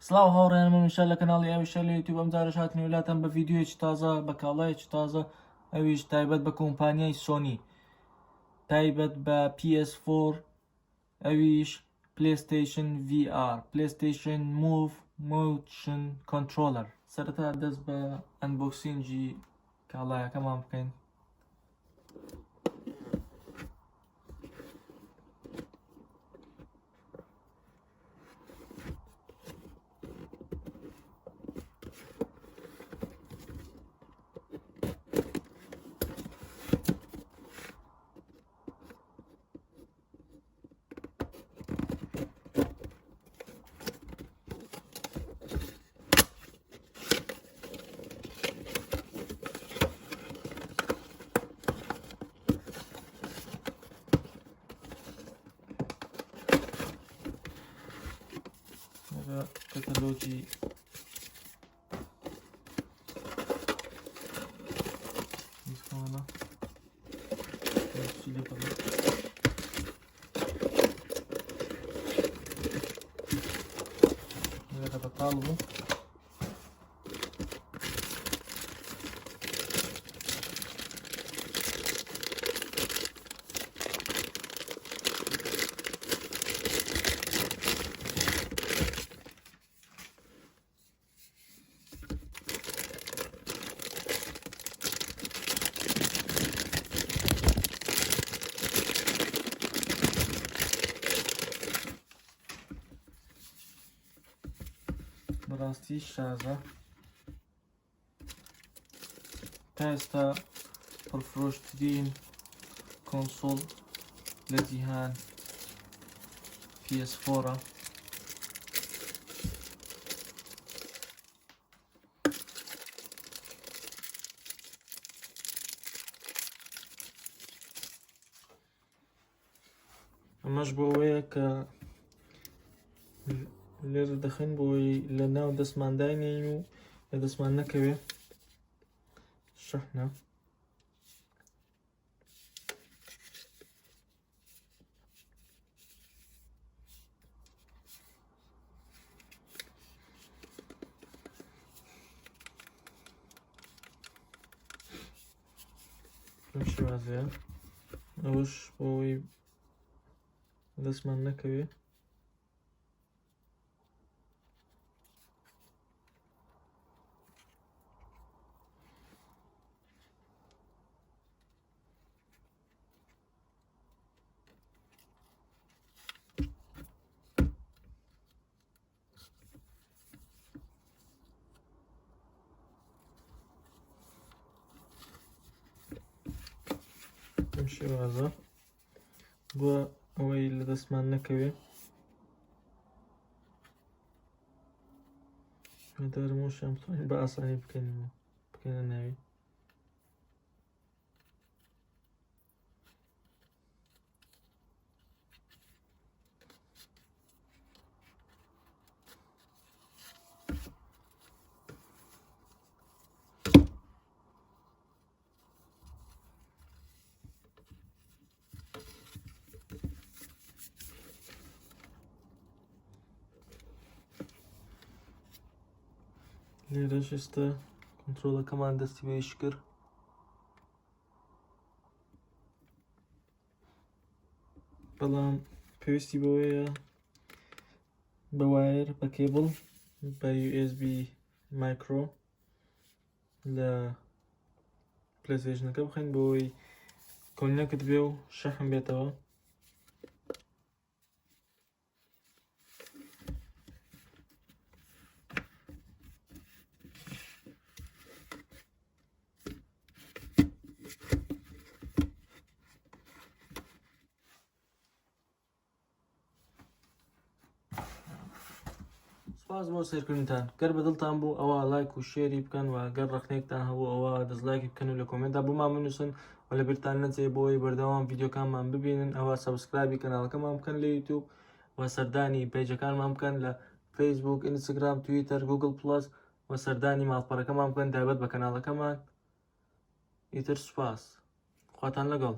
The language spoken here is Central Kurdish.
سڵاو هاوڕێنمە میشە لە کەناڵی ئەوشە لە یوتیوب ئەم جارە هاتنی وڵاتم بە ڤیددیوەیەکی تازە بە کاڵایەکی تازە ئەویش تایبەت بە کۆمپانیای سۆنی تایبەت بە PS4 ئەویش پلێستیشن VR پلێستیشن موڤ موشن کۆنترۆلەر سەرەتا دەست بە ئەنبۆکسینجی کاڵایەکەمان بکەین. کەتەلۆجی دیسکانە بەتاڵ بوو بەڕاستی شازە تا ئێستا پڕفرۆشترین کۆنسۆڵ لە جیهان PS4ە. ئەمەش بۆ ئەوەیە کە لێرە دەخین بۆی لە ناو دەستماندانین و لە دەستمان نەکەوێ شەحنە. بەم شێوازەیە ئەوەش بۆ ئەوەی دەستمان نەکەوێ. بەم شێوازە بۆ ئەوەی لە دەستمان نەکەوێ دارمەوەشیان بتوانین بە ئاسانی بکەینە ناوی. لێرەش ئێستا کۆنترۆڵەکەمان دەستی بە ئیش کرد. بەڵام پێویستی بەوەیە بە وایر بە کێبڵ بە USB مایکرۆ لە پلەیستیشنەکە بخەین بۆی کۆنێکت بێ و شەحن بێتەوە. سپاس بۆ سێرکردنتان. گەر بەدڵتان بوو ئەوە لایک و شێری بکەن و گەر ڕخنێکتان هەبوو ئەوە دەزلایکی بکەن و لە کۆمنتدا بۆمان بنووسن و لە بیرتان نەچێ بۆی بەردەوام ڤیدیۆکانمان ببینن. ئەوە سەبسکرایبی کەناڵەکەمان بکەن لە یوتیوب و سەردانی پێیجەکانمان بکەن لە فەیسبوک، ئینستاگرام، تویتەر، گوگڵ پڵەس و سەردانی ماڵپەڕەکەمان بکەن تایبەت بە کەناڵەکەمان. ئیتر سوپاس، خواتان لەگەڵ.